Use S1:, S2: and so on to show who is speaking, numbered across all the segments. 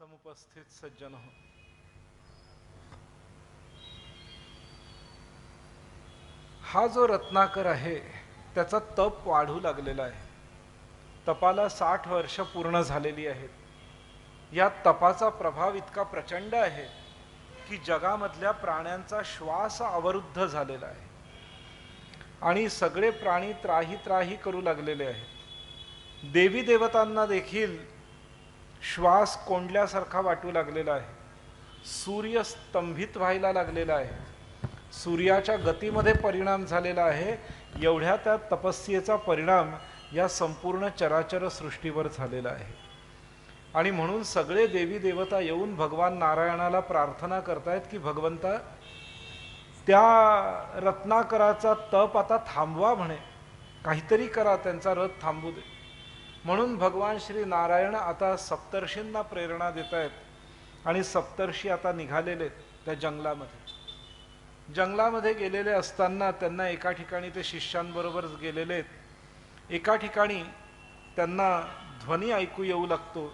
S1: समुपस्थित सज्जन हो, हा जो रत्नाकर आहे त्याचा तप वाढू लागलेला आहे. तपाला 60 वर्ष पूर्ण झालेली आहेत. या तपाचा प्रभाव इतका प्रचंड आहे की जगामधल्या प्राण्यांचा श्वास अवरुद्ध झालेला आहे आणि सगळे प्राणी त्राही त्राही करू लागलेले आहेत. देवी देवतांना देखील श्वास कोंडल्यासारखा वाटू लागलेला आहे. सूर्य स्तंभित व्हायला लागलेला आहे. सूर्याच्या गतीमध्ये परिणाम झालेला आहे. एवढ्या त्या तपस्येचा परिणाम या संपूर्ण चराचर सृष्टीवर झालेला आहे. आणि म्हणून सगळे देवी देवता येऊन भगवान नारायणाला प्रार्थना करतायत की भगवंता, त्या रत्नाकराचा तप आता थांबवा, म्हणे काहीतरी करा, त्यांचा रथ थांबू दे. म्हणून भगवान श्री नारायण आता सप्तर्षींना प्रेरणा देत आहेत आणि सप्तर्षी आता निघालेले त्या जंगलामध्ये गेलेले असताना त्यांना एका ठिकाणी ते शिष्यांबरोबर गेलेले आहेत. एका ठिकाणी त्यांना ध्वनी ऐकू येऊ लागतो,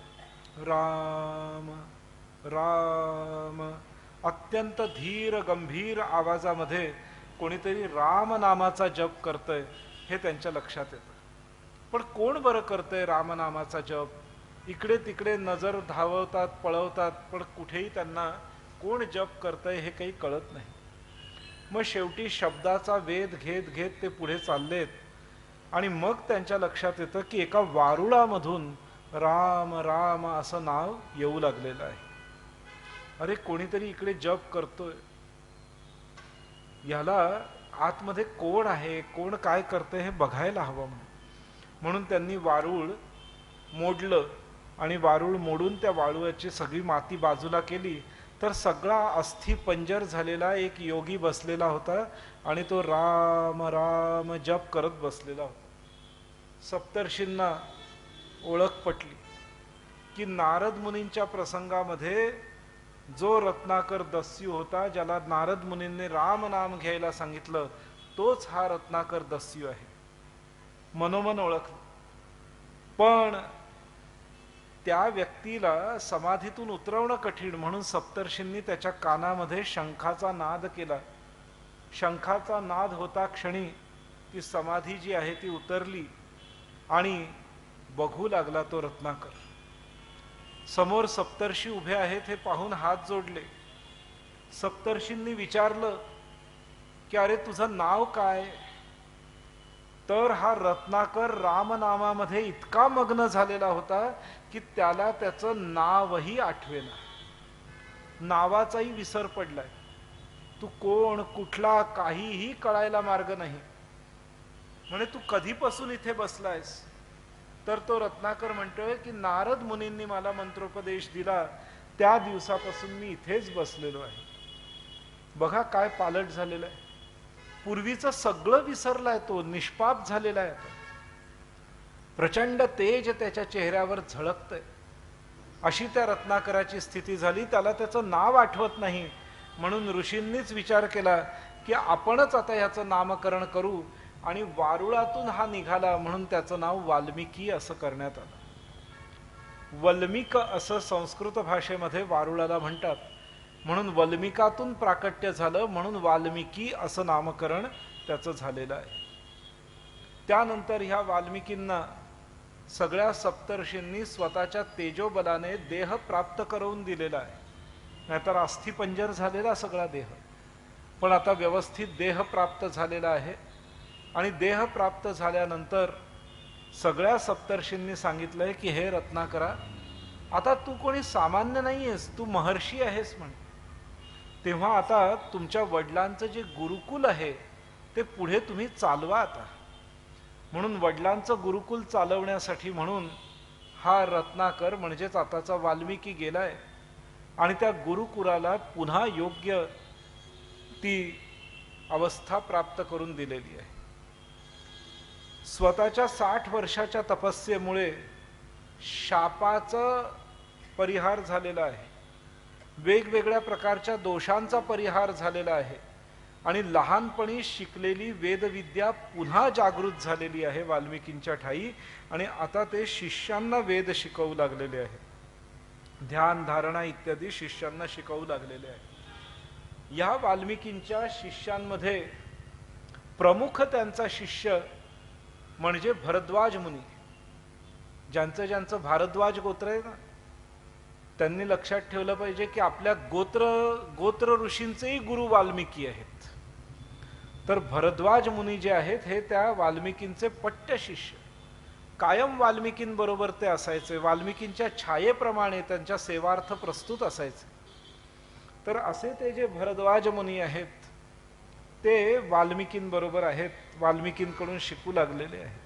S1: राम राम. अत्यंत धीर गंभीर आवाजामध्ये कोणीतरी राम नामाचा जप करतंय हे त्यांच्या लक्षात येतं. पण कोण बरं करतंय रामनामाचा जप? इकडे तिकडे नजर धावतात, पळवतात, पण कुठेही त्यांना कोण जप करतंय हे काही कळत नाही. मग शेवटी शब्दाचा वेध घेत घेत ते पुढे चाललेत आणि मग त्यांच्या लक्षात येतं की एका वारुळामधून राम राम असं नाव येऊ लागलेलं आहे. अरे, कोणीतरी इकडे जप करतोय, याला आतमध्ये कोण आहे, कोण काय करतंय हे बघायला हवं. म्हणून त्यांनी वारुळ मोडलं आणि वारुळ मोडून त्या वाळूची सगळी माती बाजूला केली तर सगळा अस्थिपंजर झालेला एक योगी बसलेला होता आणि तो राम राम जप करत बसलेला होता. सप्तर्षींना ओळख पटली की नारद मुनींच्या प्रसंगामध्ये जो रत्नाकर दस्यू होता, ज्याला नारद मुनींनी राम नाम घ्यायला सांगितलं, तोच हा रत्नाकर दस्यू आहे. मनोमन ओळखलं. पण त्या व्यक्तीला समाधीतून उतरवणं कठीण, म्हणून सप्तर्षींनी त्याच्या कानामध्ये शंखाचा नाद केला. शंखाचा नाद होता क्षणी ती समाधी जी आहे ती उतरली आणि बघू लागला तो रत्नाकर. समोर सप्तर्षी उभे आहेत हे पाहून हात जोडले. सप्तर्षींनी विचारलं की अरे, तुझं नाव काय? तर हा रत्नाकर रामनामामध्ये इतका मग्न झालेला होता की त्याला त्याचं नावही आठवेना. नावाचाही विसर पडलाय. तू कोण, कुठला, काहीही कळायला मार्ग नाही. म्हणे, तू कधीपासून इथे बसलायस? तर तो रत्नाकर म्हणतोय की नारद मुनींनी मला मंत्रोपदेश दिला त्या दिवसापासून मी इथेच बसलेलो आहे. बघा काय पालट झालेलं आहे. पूर्वीचं सगळं विसरलाय, तो निष्पाप झालेला आहे. प्रचंड तेज त्याच्या चेहऱ्यावर झळकतंय. अशी त्या रत्नाकराची स्थिती झाली. त्याला त्याचं नाव आठवत नाही. म्हणून ऋषींनीच विचार केला की आपणच आता ह्याचं नामकरण करू आणि वारुळातून हा निघाला म्हणून त्याचं नाव वाल्मिकी असं करण्यात आलं. वल्मिक असं संस्कृत भाषेमध्ये वारुळाला म्हणतात. म्हणून वल्मिकातून प्राकट्य झालं म्हणून वाल्मिकी असं नामकरण त्याचं झालेलं आहे. त्यानंतर ह्या वाल्मिकींना सगळ्या सप्तर्षींनी स्वतःच्या तेजोबलाने देह प्राप्त करून दिलेला आहे. नाहीतर अस्थिपंजर झालेला सगळा देह, पण आता व्यवस्थित देह प्राप्त झालेला आहे. आणि देह प्राप्त झाल्यानंतर सगळ्या सप्तर्षींनी सांगितलंय की हे रत्नाकरा, आता तू कोणी सामान्य नाही आहेस, तू महर्षी आहेस म्हणे. तेव्हा आता तुमच्या वडिलांचं जे गुरुकुल आहे ते पुढे तुम्ही चालवा आता. म्हणून वडिलांचं गुरुकुल चालवण्यासाठी म्हणून हा रत्नाकर म्हणजेच आताचा वाल्मिकी गेलाय आणि त्या गुरुकुलाला पुन्हा योग्य ती अवस्था प्राप्त करून दिलेली आहे. स्वतःच्या 60 वर्षाच्या तपस्येमुळे शापाचा परिहार झालेला आहे. वेगवेगळ्या प्रकारच्या दोषांचा परिहार झालेला आहे आणि लहानपणी शिकलेली वेदविद्या पुन्हा जागृत झालेली आहे वाल्मिकींच्या ठाई आणि आता ते शिष्यांना वेद शिकवू लागलेले आहे. ध्यान धारणा इत्यादी शिष्यांना शिकवू लागलेले आहे. या वाल्मिकींच्या शिष्यांमध्ये प्रमुख त्यांचा शिष्य म्हणजे भरद्वाज मुनी. ज्यांचं ज्यांचं भारद्वाज गोत्र आहे ना, त्यांनी लक्षात ठेवलं पाहिजे की आपल्या गोत्र ऋषींचेही गुरु वाल्मिकी आहेत. तर भरद्वाज मुनी जे आहेत हे त्या वाल्मिकींचे पट्ट शिष्य. कायम वाल्मिकींबरोबर ते असायचे, वाल्मिकींच्या छायेप्रमाणे त्यांच्या सेवार्थ प्रस्तुत असायचे. तर असे ते जे भरद्वाज मुनी आहेत ते वाल्मिकींबरोबर आहेत, वाल्मिकींकडून शिकू लागलेले आहेत.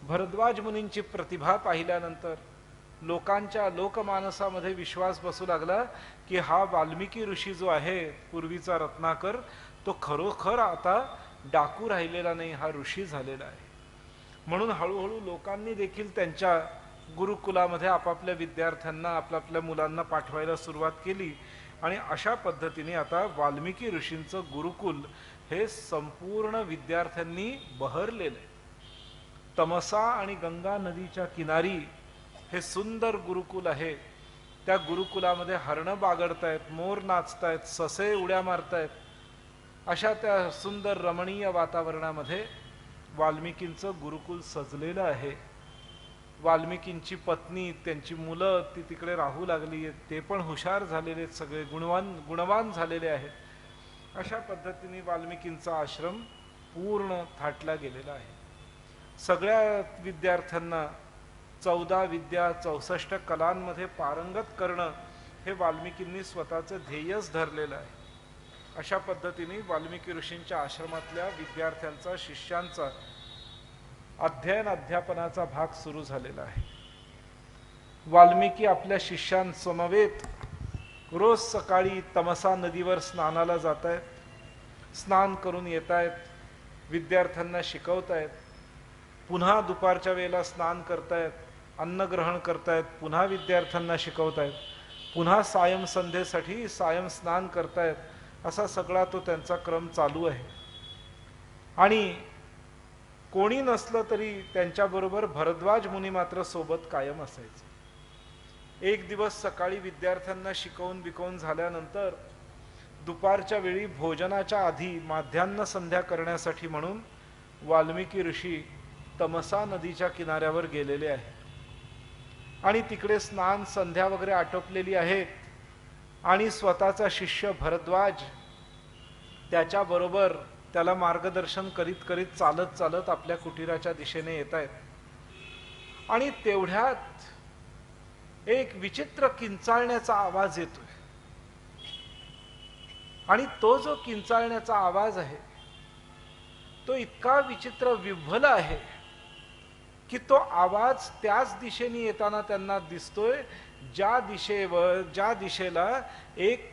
S1: भरद्वाज मुनींची प्रतिभा पाहिल्यानंतर लोकांच्या लोकमानसामध्ये विश्वास बसू लागला की हा वाल्मिकी ऋषी जो आहे पूर्वीचा रत्नाकर, तो खरोखर आता डाकू राहिलेला नाही, हा ऋषी झालेला आहे. म्हणून हळूहळू लोकांनी देखील त्यांच्या गुरुकुलामध्ये आपापल्या विद्यार्थ्यांना आपापल्या मुलांना पाठवायला सुरुवात केली. आणि अशा पद्धतीने आता वाल्मिकी ऋषींचं गुरुकुल हे संपूर्ण विद्यार्थ्यांनी बहरलेलं आहे. तमसा आणि गंगा नदीच्या किनारी हे सुंदर गुरुकुल आहे. त्या गुरुकुलामध्ये हरणं बागडतायत, मोर नाचतायत, ससे उड्या मारतायत. अशा त्या सुंदर रमणीय वातावरणामध्ये वाल्मिकींचं गुरुकुल सजलेलं आहे. वाल्मिकींची पत्नी, त्यांची मुलं ती तिकडे राहू लागली आहेत, ते पण हुशार झालेले आहेत, सगळे गुणवान झालेले आहेत. अशा पद्धतीने वाल्मिकींचा आश्रम पूर्ण थाटला गेलेला आहे. सगळ्या विद्यार्थ्यांना 14 विद्या 64 कलांमध्ये पारंगत करणं हे वाल्मिकींनी स्वतःचं ध्येयच धरलेलं आहे. अशा पद्धतीने वाल्मिकी ऋषींच्या आश्रमातल्या विद्यार्थ्यांचा, शिष्यांचा अध्ययन अध्यापनाचा भाग सुरू झालेला आहे. वाल्मिकी आपल्या शिष्यांसमवेत रोज सकाळी तमसा नदीवर स्नानाला जात आहेत, स्नान करून येत आहेत, विद्यार्थ्यांना शिकवतायत. पुन्हा दुपारच्या वेळेला स्नान करतायत, अन्नग्रहण करतायत, पुन्हा विद्यार्थ्यांना शिकवतायत, पुन्हा सायं संध्येसाठी सायं स्नान करतायत. असा सगळा तो त्यांचा क्रम चालू आहे. आणि कोणी नसलं तरी त्यांच्याबरोबर भरद्वाज मुनी मात्र सोबत कायम असायचे. एक दिवस सकाळी विद्यार्थ्यांना शिकवून बिकवून झाल्यानंतर दुपारच्या वेळी भोजनाच्या आधी माध्यान्ह संध्या करण्यासाठी म्हणून वाल्मिकी ऋषी तमसा नदीच्या किनाऱ्यावर गेलेले आहेत. आणि तिकडे स्नान संध्या वगैरे आटोपलेली आहेत. आणि स्वतःचा शिष्य भरद्वाज त्याच्याबरोबर त्याला मार्गदर्शन करीत करीत चालत चालत आपल्या कुटीराच्या दिशेने येत आहेत. आणि तेवढ्यात एक विचित्र किंचाळण्याचा आवाज येतोय. आणि तो जो किंचाळण्याचा आवाज आहे तो इतका विचित्र विव्हल आहे की तो आवाज त्याच दिशेने येताना त्यांना दिसतोय ज्या दिशेला एक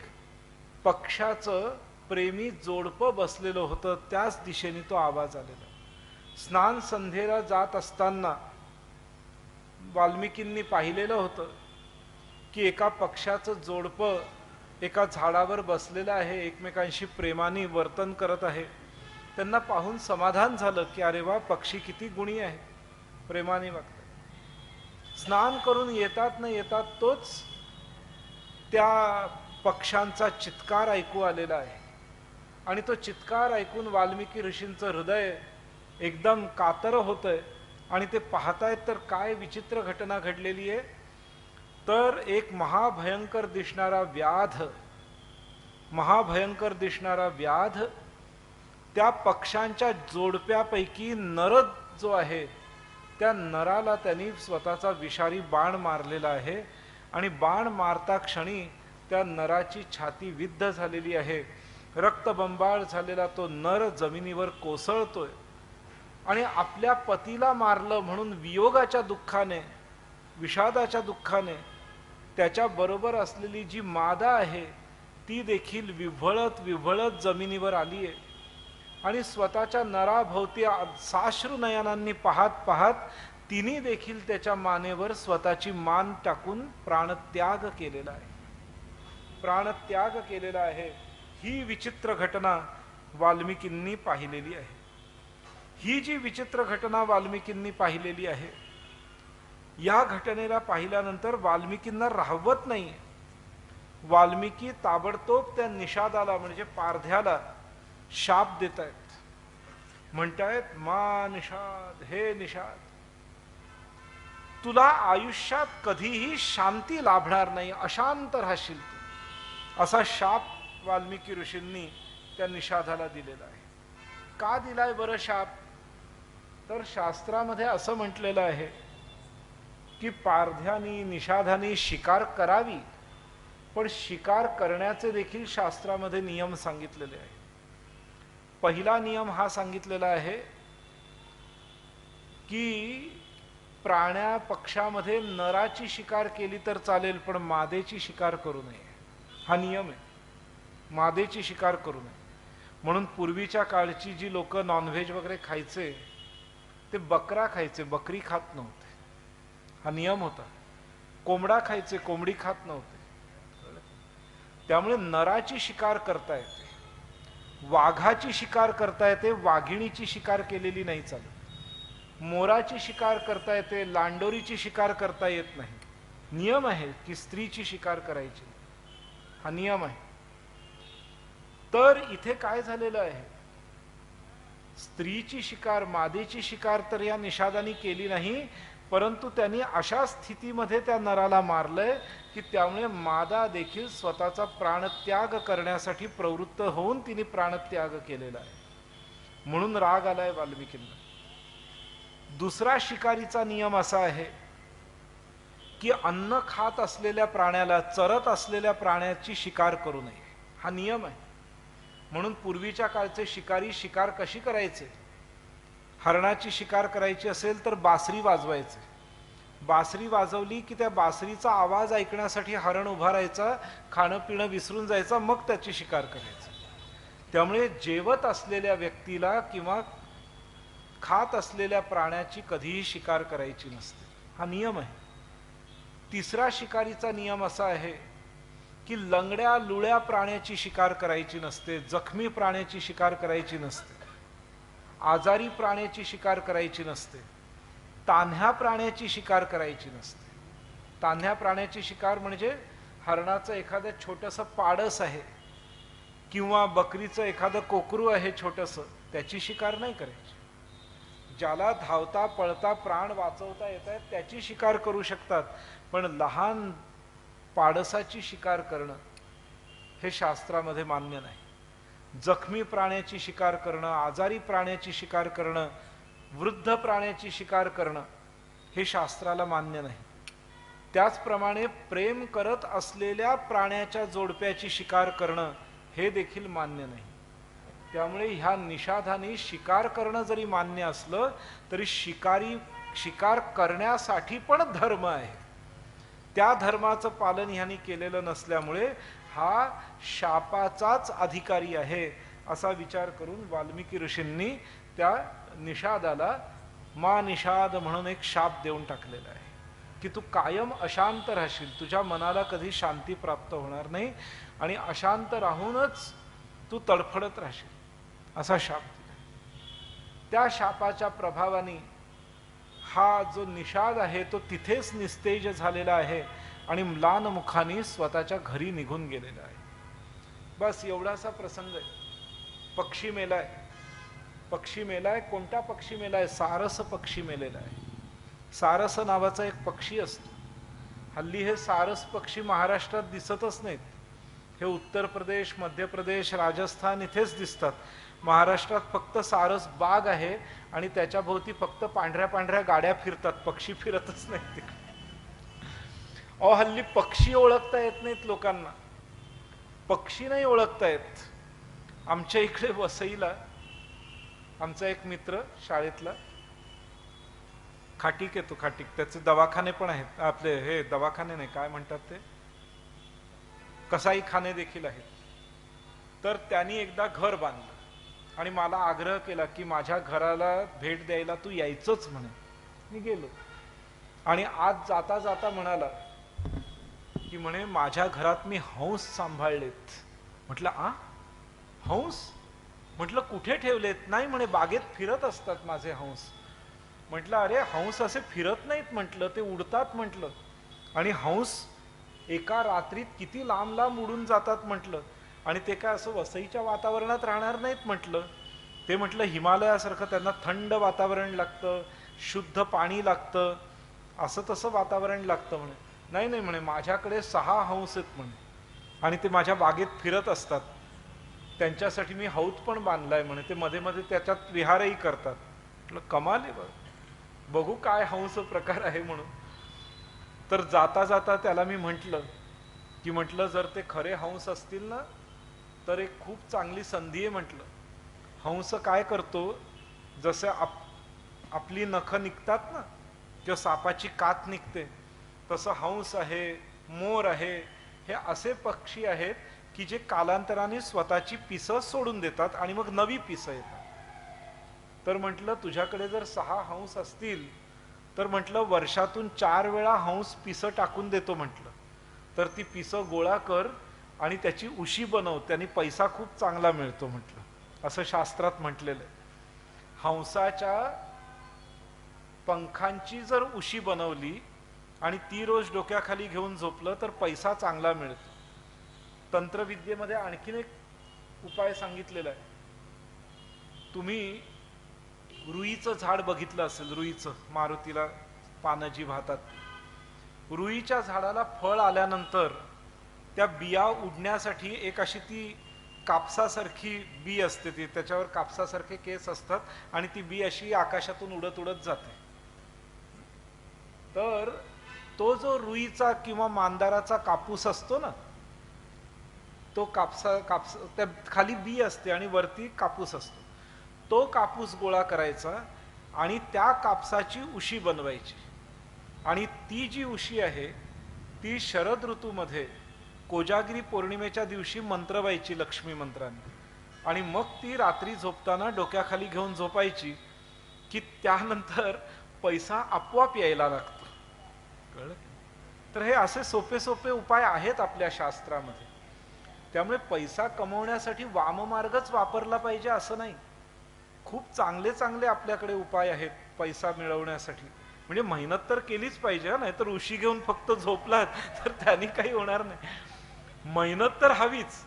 S1: पक्षाचं प्रेमी जोडपं बसलेलं होतं, त्याच दिशेने तो आवाज आलेला. स्नान संध्येला जात असताना वाल्मिकींनी पाहिलेलं होतं की एका पक्षाचं जोडपं एका झाडावर बसलेलं आहे, एकमेकांशी प्रेमाने वर्तन करत आहे. त्यांना पाहून समाधान झालं की अरे वा, पक्षी किती गुणी आहे, प्रेमाने वागतात. स्नान करून येतात न येतात तोच त्या पक्ष्यांचा चित्कार ऐकू आलेला आहे. आणि तो चित्कार ऐकून वाल्मिकी ऋषींचं हृदय एकदम कातर होतंय. आणि ते पाहतायत तर काय विचित्र घटना घडलेली आहे. तर एक महाभयंकर दिसणारा व्याध त्या पक्ष्यांच्या जोडप्यापैकी नर जो आहे त्या नराला त्यांनी स्वतःचा विषारी बाण मारलेला आहे. आणि बाण मारता क्षणी त्या नराची छाती विद्ध झालेली आहे. रक्तबंबाळ झालेला तो नर जमिनीवर कोसळतोय. आणि आपल्या पतीला मारलं म्हणून वियोगाच्या दुःखाने, विषादाच्या दुःखाने त्याच्याबरोबर असलेली जी मादा आहे ती देखील विव्हळत जमिनीवर आली आहे. आणि स्वतःच्या नराभोवती साश्रू नयनांनी पाहत तिने देखील त्याच्या मानेवर स्वतःची मान टाकून प्राणत्याग केलेला आहे. ही विचित्र घटना वाल्मिकींनी पाहिलेली आहे. ही जी विचित्र घटना वाल्मिकींनी पाहिलेली आहे या घटनेला पाहिल्यानंतर वाल्मिकींना राहवत नाही. वाल्मिकी ताबडतोब त्या निषादाला म्हणजे पारध्याला शाप देत आहेत. म्हणतायत, मा निषाद, हे निषाद, तुला आयुष्यात कधीही शांती लाभणार नाही, अशांत राहशील तू. असा शाप वाल्मिकी ऋषींनी त्या निषादाला दिलेला आहे. का दिलाय बरं शाप? तर शास्त्रामध्ये असं म्हटलेलं आहे की पारध्यानी निषादानी शिकार करावी, पण शिकार करण्याचे देखील शास्त्रामध्ये नियम सांगितलेले आहे. पहिला नियम हा सांगितलेला आहे की प्राण्या पक्षामध्ये नराची शिकार केली तर चालेल, पण मादेची शिकार करू नये, हा नियम आहे. मादेची शिकार करू नये. म्हणून पूर्वीच्या काळची जी लोक नॉनव्हेज वगैरे खायचे ते बकरा खायचे, बकरी खात नव्हते, हा नियम होता. कोंबडा खायचे, कोंबडी खात नव्हते. त्यामुळे नराची शिकार करता येते, वाघाची शिकार करता येते, वाघिणीची शिकार केलेली नाही चालत. मोराची शिकार करता येते, लांडोरीची शिकार करता येत नाही. नियम आहे की स्त्रीची शिकार करायची, हा नियम आहे. तर इथे काय झालेलं आहे, स्त्रीची शिकार, मादेची शिकार तर या निषादानी केली नाही, परंतु त्यांनी अशा स्थितीमध्ये त्या नराला मारलंय की त्यामुळे मादा देखील स्वतःचा प्राणत्याग करण्यासाठी प्रवृत्त होऊन तिने प्राणत्याग केलेला आहे. म्हणून राग आलाय वाल्मिकींना. दुसरा शिकारीचा नियम असा आहे की अन्न खात असलेल्या प्राण्याला, चरत असलेल्या प्राण्याची शिकार करू नये, हा नियम आहे. म्हणून पूर्वीच्या काळचे शिकारी शिकार कशी करायचे? हरणाची शिकार करायची असेल तर बासरी वाजवायचे. बासरी वाजवली की त्या बासरीचा आवाज ऐकण्यासाठी हरण उभा राहायचा, खाणं पिणं विसरून जायचा, मग त्याची शिकार करायची. त्यामुळे जेवत असलेल्या व्यक्तीला किंवा खात असलेल्या प्राण्याची कधीही शिकार करायची नसते, हा नियम आहे. तिसरा शिकारीचा नियम असा आहे की लंगड्या लुळ्या प्राण्याची शिकार करायची नसते, जखमी प्राण्याची शिकार करायची नसते, आजारी प्राण्याची शिकार करायची नसते, तान्ह्या प्राण्याची शिकार करायची नसते. तान्ह्या प्राण्याची शिकार म्हणजे हरणाचं एखादं छोटंसं पाडस आहे किंवा बकरीचं एखादं कोकरू आहे छोटंसं, त्याची शिकार नाही करायची. ज्याला धावता पळता प्राण वाचवता येत आहेत त्याची शिकार करू शकतात, पण लहान पाडसाची शिकार करणं हे शास्त्रामध्ये मान्य नाही. जखमी प्राण्याची शिकार करणं, आजारी प्राण्याची शिकार करणं, वृद्ध प्राण्याची शिकार करणं हे शास्त्राला मान्य नाही. त्याचप्रमाणे प्रेम करत असलेल्या प्राण्याच्या जोडप्याची शिकार करणं हे देखील मान्य नाही. त्यामुळे ह्या निषादाने शिकार करणं जरी मान्य असलं तरी शिकार करण्यासाठी पण धर्म आहे, त्या धर्माचं पालन ह्यांनी केलेलं नसल्यामुळे हा शापाचाच अधिकारी आहे असा विचार करून वाल्मिकी ऋषींनी त्या निषादाला मा निषाद म्हणून एक शाप देऊन टाकलेला आहे की तू कायम अशांत राहशील, तुझ्या मनाला कधी शांती प्राप्त होणार नाही आणि अशांत राहूनच तू तडफडत राहशील, असा शाप दिला. त्या शापाच्या प्रभावाने हा जो निषाद आहे तो तिथेच निस्तेज झालेला आहे आणि म्लान मुखाने स्वतःच्या घरी निघून गेलेला आहे. बस एवढासा प्रसंग आहे. पक्षी मेलाय, पक्षी मेलाय. कोणता पक्षी मेलाय? सारस पक्षी मेलेला आहे. सारस नावाचा एक पक्षी असतो. हल्ली हे सारस पक्षी महाराष्ट्रात दिसतच नाहीत. हे उत्तर प्रदेश, मध्य प्रदेश, राजस्थान इथेच दिसतात. महाराष्ट्रात फक्त सारस बाग आहे आणि त्याच्या भोवती फक्त पांढऱ्या पांढऱ्या गाड्या फिरतात, पक्षी फिरतच नाहीत तिकडे. हल्ली पक्षी ओळखता येत नाहीत लोकांना, पक्षी नाही ओळखता येत. आमच्या इकडे वसईला आमचा एक मित्र शाळेतला खाटीक येतो, खाटीक, त्याचे दवाखाने पण आहेत. आपले हे दवाखाने नाही, काय म्हणतात ते, कसाईखाने देखील आहेत. तर त्यांनी एकदा घर बांधलं आणि मला आग्रह केला की माझ्या घराला भेट द्यायला तू यायचंच म्हणे. मी गेलो आणि आज जाता जाता म्हणाला की म्हणे माझ्या घरात मी हंस सांभाळलेत. म्हटलं आ हंस? म्हटलं कुठे ठेवलेत? नाही म्हणे बागेत फिरत असतात माझे हंस. म्हटलं अरे हंस असे फिरत नाहीत म्हटलं, ते उडतात म्हटलं. आणि हंस एका रात्रीत किती लांब लांब उडून जातात म्हटलं. आणि ते काय असं वसईच्या वातावरणात राहणार नाहीत म्हटलं. ते म्हटलं हिमालयासारखं त्यांना थंड वातावरण लागतं, शुद्ध पाणी लागतं, असं तसं वातावरण लागतं म्हणे. नाही नाही म्हणे, माझ्याकडे 6 हंस आहेत म्हणे आणि ते माझ्या बागेत फिरत असतात. त्यांच्यासाठी मी हौद पण बांधलाय म्हणे, ते मध्ये मध्ये त्याच्यात विहारही करतात. म्हटलं कमाल आहे बघ, बघू काय हंस प्रकार आहे म्हणून. तर जाता जाता त्याला मी म्हटलं की म्हटलं जर ते खरे हंस असतील ना तर एक खूप चांगली संधी आहे म्हटलं. हंस काय करतो, जसं आपली नखं निघतात ना किंवा सापाची कात निघते, तसं हंस आहे, मोर आहे, हे असे पक्षी आहेत की जे कालांतराने स्वतःची पिसं सोडून देतात आणि मग नवी पिसं येतात. तर म्हटलं तुझ्याकडे जर 6 हंस असतील तर म्हटलं वर्षातून 4 वेळा हंस पिसं टाकून देतो म्हटलं. तर ती पिसं गोळा कर आणि त्याची उशी बनव, त्यांनी पैसा खूप चांगला मिळतो म्हटलं, असं शास्त्रात म्हटलेलं आहे. हंसाच्या पंखांची जर उशी बनवली आणि ती रोज डोक्याखाली घेऊन झोपलं तर पैसा चांगला मिळतो. तंत्रविद्येमध्ये आणखीन एक उपाय सांगितलेला आहे. तुम्ही रुईचं झाड बघितलं असेल, रुईचं, मारुतीला पानं जी वाहतात, रुईच्या झाडाला फळ आल्यानंतर त्या बिया उडण्यासाठी एक अशी ती कापसासारखी बी असते, ती त्याच्यावर कापसासारखे केस असतात आणि ती बी अशी आकाशातून उडत उडत जाते. तर तो जो रुईचा किंवा मांदाराचा कापूस असतो ना, तो कापस त्या खाली बी असते आणि वरती कापूस असतो. तो कापूस गोळा करायचा आणि त्या कापसाची उशी बनवायची आणि ती जी उशी आहे ती शरद ऋतूमध्ये कोजागिरी पौर्णिमेच्या दिवशी मंत्रवायची लक्ष्मी मंत्राने आणि मग ती रात्री झोपताना डोक्याखाली घेऊन झोपायची की त्यानंतर पैसा आपोआप यायला लागतो. कळलं? तर हे असे सोपे सोपे उपाय आहेत आपल्या शास्त्रामध्ये. त्यामुळे पैसा कमवण्यासाठी वाममार्गच वापरला पाहिजे असं नाही. खूप चांगले चांगले आपल्याकडे उपाय आहेत पैसा मिळवण्यासाठी. म्हणजे मेहनत तर केलीच पाहिजे, नाही तर उशी घेऊन फक्त झोपलात तर त्यांनी काही होणार नाही. मेहनत तर हवीच.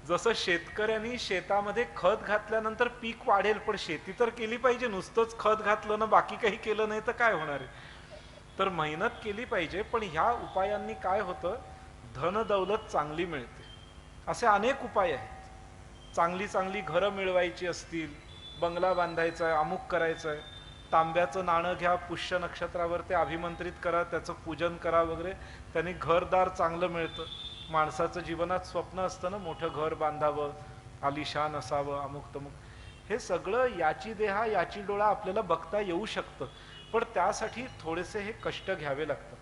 S1: जसं शेतकऱ्यांनी शेतामध्ये खत घातल्यानंतर पीक वाढेल, पण शेती तर केली पाहिजे. नुसतंच खत घातलं ना बाकी काही केलं नाही तर काय होणार आहे. तर मेहनत केली पाहिजे. पण ह्या उपायांनी काय होतं, धन दौलत चांगली मिळते. असे अनेक उपाय आहेत. चांगली चांगली घरं मिळवायची असतील, बंगला बांधायचा आहे, अमुक करायचं आहे, तांब्याचं नाणं घ्या, पुष्य नक्षत्रावर ते अभिमंत्रित करा, त्याचं पूजन करा वगैरे, त्यांनी घरदार चांगलं मिळतं. माणसाचं जीवनात स्वप्न असतं ना, मोठं घर बांधावं, आलिशान असावं, अमुक तमुक. हे सगळं याची देहा याची डोळा आपल्याला बघता येऊ शकतं, पण त्यासाठी थोडेसे हे कष्ट घ्यावे लागतात.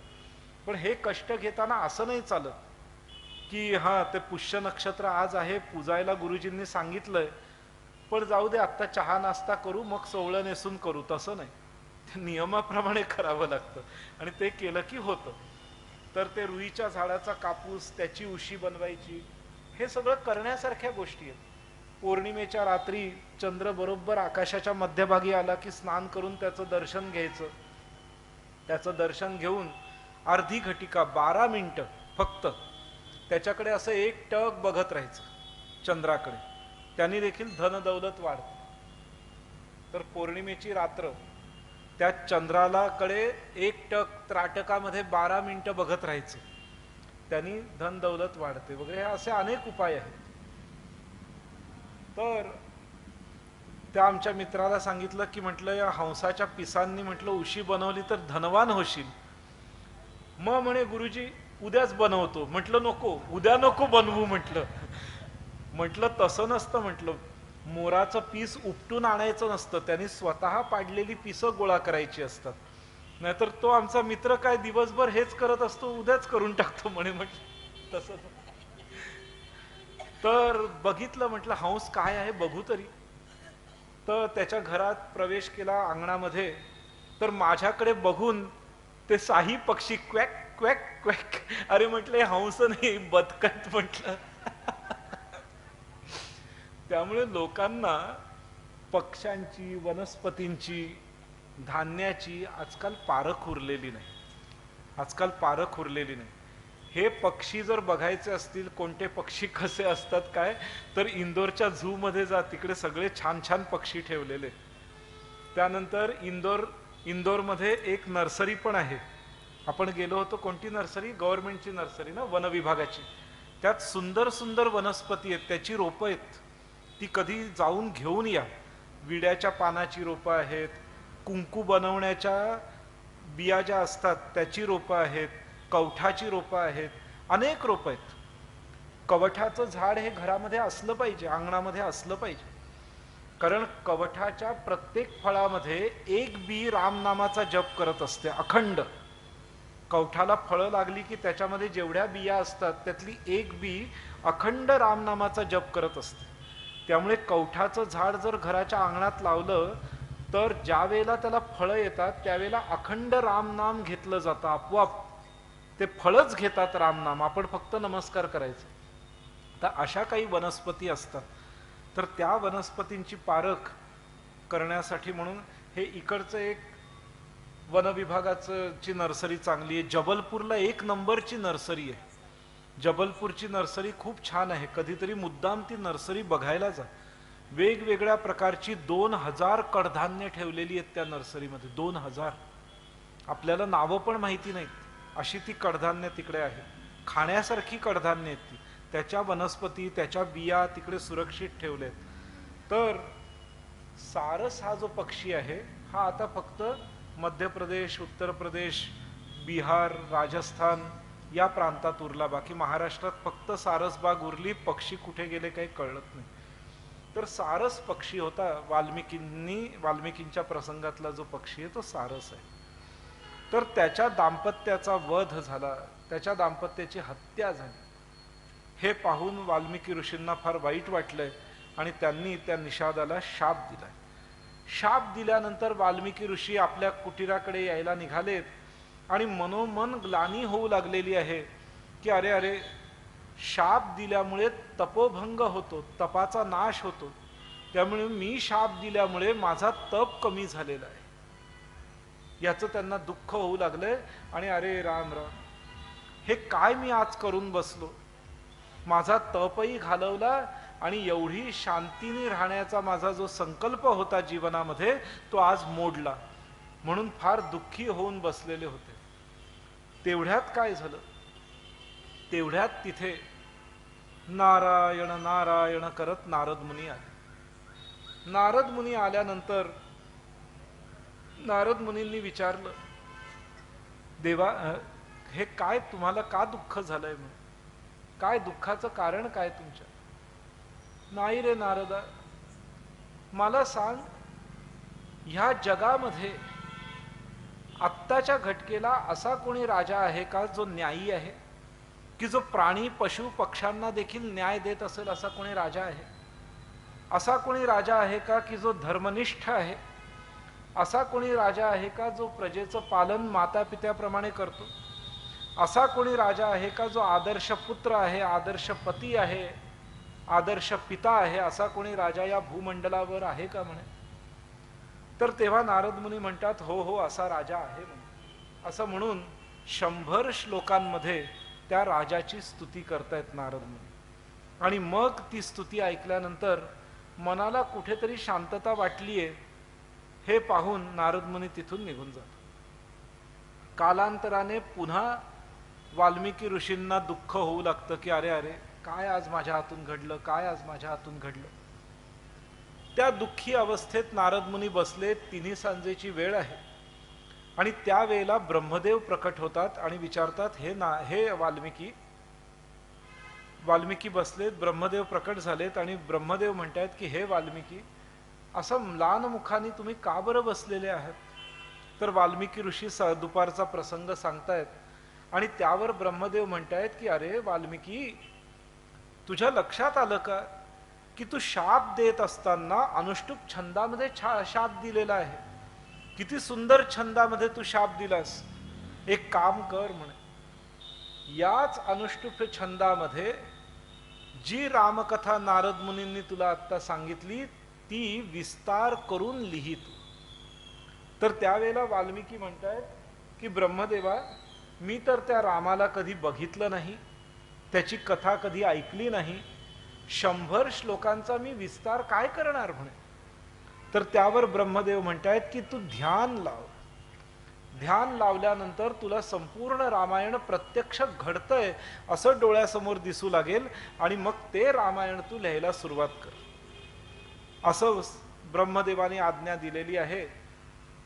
S1: पण हे कष्ट घेताना असं नाही चालत की हा ते पुष्य नक्षत्र आज आहे, पूजायला गुरुजींनी सांगितलंय, पण जाऊ दे आत्ता चहा नाश्ता करू मग सोवळं नेसून करू, तसं नाही. ते नियमाप्रमाणे करावं लागतं आणि ते केलं की होतं. तर ते रुईच्या झाडाचा कापूस, त्याची उशी बनवायची, हे सगळं करण्यासारख्या गोष्टी आहेत. पौर्णिमेच्या रात्री चंद्र बरोबर आकाशाच्या मध्यभागी आला की स्नान करून त्याचं दर्शन घ्यायचं. त्याचं दर्शन घेऊन अर्धी घटिका 12 मिनिटं फक्त त्याच्याकडे असं एक टक बघत राहायचं चंद्राकडे, त्यांनी देखील धनदौलत वाढते. तर पौर्णिमेची रात्र त्या चंद्राला कडे एक टक त्राटकामध्ये 12 मिनिटं बघत राहायचं, त्यांनी धन दौलत वाढते वगैरे. असे अनेक उपाय आहेत. तर त्या आमच्या मित्राला सांगितलं की म्हटलं या हंसाच्या पिसांनी म्हटलं उशी बनवली तर धनवान होशील. मग म्हणे गुरुजी उद्याच बनवतो. म्हटलं नको, उद्या नको बनवू म्हटलं. म्हटलं तसं नसतं म्हटलं, मोराचं पीस उपटून आणायचं नसतं, त्यांनी स्वतः पाडलेली पिसं गोळा करायची असतात. नाहीतर तो आमचा मित्र काय दिवसभर हेच करत असतो, उद्याच करून टाकतो म्हणे. म्हटलं तसं. तर बघितलं, म्हटलं हंस काय आहे बघू तरी. तर त्याच्या घरात प्रवेश केला अंगणामध्ये, तर माझ्याकडे बघून ते साही पक्षी क्वॅक क्वॅक क्वॅक. अरे म्हटलं हंस नाही बदकत म्हटलं. त्यामुळे लोकांना पक्ष्यांची, वनस्पतींची, धान्याची आजकाल पारख उरलेली नाही. आजकाल पारख उरलेली नाही. हे पक्षी जर बघायचे असतील, कोणते पक्षी कसे असतात काय, तर इंदोरच्या झू मध्ये जा, तिकडे सगळे छान छान पक्षी ठेवलेले. त्यानंतर इंदोरमध्ये एक नर्सरी पण आहे. आपण गेलो होतो. कोणती नर्सरी? गव्हर्नमेंटची नर्सरी ना, वन विभागाची. त्यात सुंदर सुंदर वनस्पती आहेत, त्याची रोपं आहेत. ती कधी जाऊन घेऊन या. विड्याच्या पानाची रोपं आहेत, कुंकू बनवण्याच्या बिया ज्या असतात त्याची रोपं आहेत, कवठाची रोपं आहेत, अनेक रोपं आहेत. कवठाचं झाड हे घरामध्ये असलं पाहिजे, अंगणामध्ये असलं पाहिजे. कारण कवठाच्या प्रत्येक फळामध्ये एक बी रामनामाचा जप करत असते अखंड. कवठाला फळं लागली की त्याच्यामध्ये जेवढ्या बिया असतात त्यातली एक बी अखंड रामनामाचा जप करत असते. त्यामुळे कवठाचं झाड जर घराच्या अंगणात लावलं तर ज्या वेळेला त्याला फळं येतात त्यावेळेला अखंड रामनाम घेतलं जातं. आपोआप ते फळच घेतात रामनाम, आपण फक्त नमस्कार करायचं. तर अशा काही वनस्पती असतात. तर त्या वनस्पतींची पारख करण्यासाठी म्हणून हे इकडचं एक वनविभागाची नर्सरी चांगली आहे. जबलपूरला एक नंबरची नर्सरी आहे. जबलपूरची नर्सरी खूप छान आहे. कधीतरी मुद्दाम ती नर्सरी बघायला जा. वेगवेगळ्या प्रकारची 2000 कडधान्य ठेवलेली आहेत त्या नर्सरीमध्ये. 2000. आपल्याला नावं पण माहिती नाहीत अशी ती कडधान्य तिकडे आहे. खाण्यासारखी कडधान्य आहेत ती. त्याच्या वनस्पती, त्याच्या बिया तिकडे सुरक्षित ठेवल्यात. तर सारस हा जो पक्षी आहे हा आता फक्त मध्य प्रदेश, उत्तर प्रदेश, बिहार, राजस्थान या प्रांतात उरला. बाकी महाराष्ट्रात फक्त सारसबाग उरली. पक्षी कुठे गेले काही कळत नाही. तर सारस पक्षी होता. वाल्मिकींच्या प्रसंगातला जो पक्षी आहे तो सारस आहे. तर त्याच्या दाम्पत्याचा वध झाला, त्याच्या दाम्पत्याची हत्या झाली. हे पाहून वाल्मिकी ऋषींना फार वाईट वाटलंय आणि त्यांनी त्या निषादाला शाप दिलाय. शाप दिल्यानंतर वाल्मिकी ऋषी आपल्या कुटीराकडे यायला निघालेत आणि मनोमन ग्लानी होऊ लागलेली आहे की अरे अरे, शाप दिल्यामुळे तपोभंग होतो, तपाचा नाश होतो. त्यामुळे मी शाप दिल्यामुळे माझा तप कमी झालेला आहे, याचं त्यांना दुःख होऊ लागलंय. आणि अरे राम राम, हे काय मी आज करून बसलो. माझा तपही घालवला आणि एवढी शांतीने राहण्याचा माझा जो संकल्प होता जीवनामध्ये तो आज मोडला. म्हणून फार दुःखी होऊन बसलेले होते. तेवढ्यात काय झालं, तेवढ्यात तिथे नारायण नारायण करत नारद मुनी आले. नारद मुनी आल्यानंतर नारद मुनींनी विचारलं, देवा हे काय, तुम्हाला का दुःख झालंय, म्हणून काय दुःखाचं कारण काय तुमच्या? नाही रे नारदा, मला सांग, ह्या जगामध्ये आत्ताच्या घटकेला असा कोणी राजा आहे का जो न्यायी आहे, की जो प्राणी पशु पक्ष्यांना देखील न्याय देत असेल असा कोणी राजा आहे? असा कोणी राजा आहे का की जो धर्मनिष्ठ आहे? असा कोणी राजा आहे का जो प्रजेचं पालन माता पित्याप्रमाणे करतो? असा कोणी राजा आहे का जो आदर्श पुत्र आहे, आदर्श पती आहे, आदर्श पिता आहे? असा कोणी राजा या भूमंडलावर आहे का म्हणे? तर तेव्हा नारद मुनी म्हणतात, हो हो, असा राजा आहे म्हणे. असं म्हणून 100 श्लोकांमध्ये त्या राजाची स्तुती करतायत नारद मुनी. आणि मग ती स्तुती ऐकल्यानंतर मनाला कुठेतरी शांतता वाटलीये हे पाहून नारद मुनी तिथून निघून जातात. कालांतराने पुन्हा वाल्मिकी ऋषींना दुःख होऊ लागतं की अरे अरे, काय आज माझ्या हातून घडलं, काय आज माझ्या हातून घडलं. त्या दुःखी अवस्थेत नारद मुनी बसले. तिन्ही सांजेची वेळ आहे आणि त्या वेळेला ब्रह्मदेव प्रकट होतात आणि विचारतात, हे वाल्मिकी बसलेत, ब्रह्मदेव प्रकट झालेत आणि ब्रह्मदेव म्हणतात की हे वाल्मिकी, असं म्लान मुखाने तुम्ही का बरं बसलेले आहात? तर वाल्मिकी ऋषी दुपारचा प्रसंग सांगतायत आणि त्यावर ब्रह्मदेव म्हणतायत की अरे वाल्मिकी, तुझ्या लक्षात आलं का की तू शाप देत असताना अनुष्टुप छंदामध्ये शाप दिलेला आहे. किती सुंदर छंदामध्ये तू शाप दिलास. एक काम कर म्हणे, याच अनुष्टुप छंदामध्ये जी रामकथा नारद मुनींनी तुला आत्ता सांगितली ती विस्तार करून लिही तू. तर त्यावेळेला वाल्मिकी म्हणतायत की ब्रह्मदेवा, मी तर त्या रामाला कधी बघितलं नाही, त्याची कथा कधी ऐकली नाही, 100 श्लोकांचा मी विस्तार काय करणार म्हणे. तर त्यावर ब्रह्मदेव म्हणतायत की तू ध्यान लाव. ध्यान लावल्यानंतर तुला संपूर्ण रामायण प्रत्यक्ष घडतंय असं डोळ्यासमोर दिसू लागेल आणि मग ते रामायण तू लिहायला सुरुवात कर, असं ब्रह्मदेवाने आज्ञा दिलेली आहे.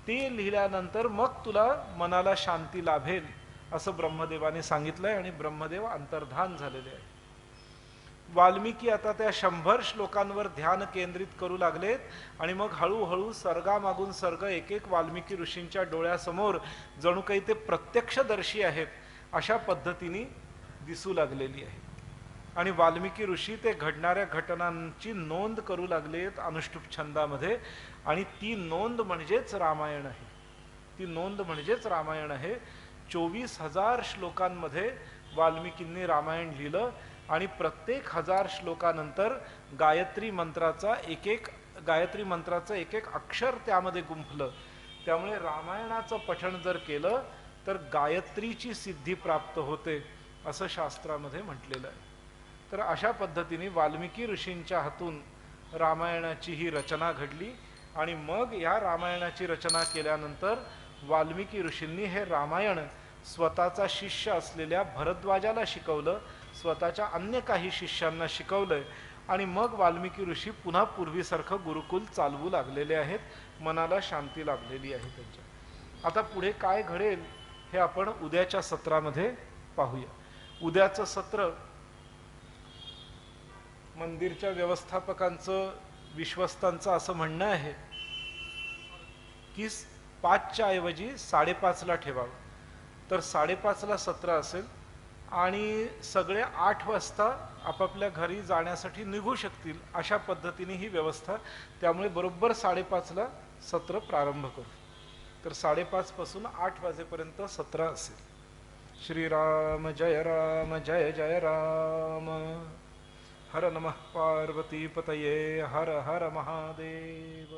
S1: ती लिहिल्यानंतर मग तुला मनाला शांती लाभेल असं ब्रह्मदेवाने सांगितलंय आणि ब्रह्मदेव अंतर्धान झालेले आहे. वाल्मिकी आता त्या 100 श्लोकांवर ध्यान केंद्रित करू लागलेत आणि मग हळूहळू सर्गामागून सर्ग एक एक वाल्मिकी ऋषींच्या डोळ्यासमोर जणू काही ते प्रत्यक्षदर्शी आहेत अशा पद्धतीने दिसू लागलेली आहे. आणि वाल्मिकी ऋषी ते घडणाऱ्या घटनांची नोंद करू लागलेत अनुष्टुप छंदामध्ये, आणि ती नोंद म्हणजेच रामायण आहे. ती नोंद म्हणजेच रामायण आहे. 24,000 श्लोकांमध्ये वाल्मिकींनी रामायण लिहिलं आणि प्रत्येक 1000 श्लोकानंतर गायत्री मंत्राचं एक एक अक्षर त्यामध्ये गुंफलं. त्यामुळे रामायणाचं पठण जर केलं तर गायत्रीची सिद्धी प्राप्त होते असं शास्त्रामध्ये म्हटलेलं आहे. तर अशा पद्धतीने वाल्मिकी ऋषींच्या हातून रामायणाची ही रचना घडली आणि मग या रामायणाची रचना केल्यानंतर वाल्मिकी ऋषींनी हे रामायण स्वतःचा शिष्य असलेल्या भरद्वाजाला शिकवलं, स्वतःच्या अन्य काही शिष्यांना शिकवलंय आणि मग वाल्मिकी ऋषी पुन्हा पूर्वीसारखं गुरुकुल चालवू लागलेले आहेत. मनाला शांती लाभलेली आहे त्यांच्या. आता पुढे काय घडेल हे आपण उद्याच्या सत्रामध्ये पाहूया. उद्याचं सत्र मंदिरच्या व्यवस्थापकांचं, विश्वस्तांचं असं म्हणणं आहे की 5च्या ऐवजी 5:30ला ठेवावं. तर 5:30ला सत्र असेल आणि सगळे 8 वाजता आपापल्या घरी जाण्यासाठी निघू शकतील अशा पद्धतीने ही व्यवस्था. त्यामुळे बरोबर 5:30ला सत्र प्रारंभ करू. तर 5:30 पासून 8 वाजेपर्यंत सत्र असेल. श्रीराम जय राम जय जय राम. हर नमः पार्वती पतये हर हर महादेव.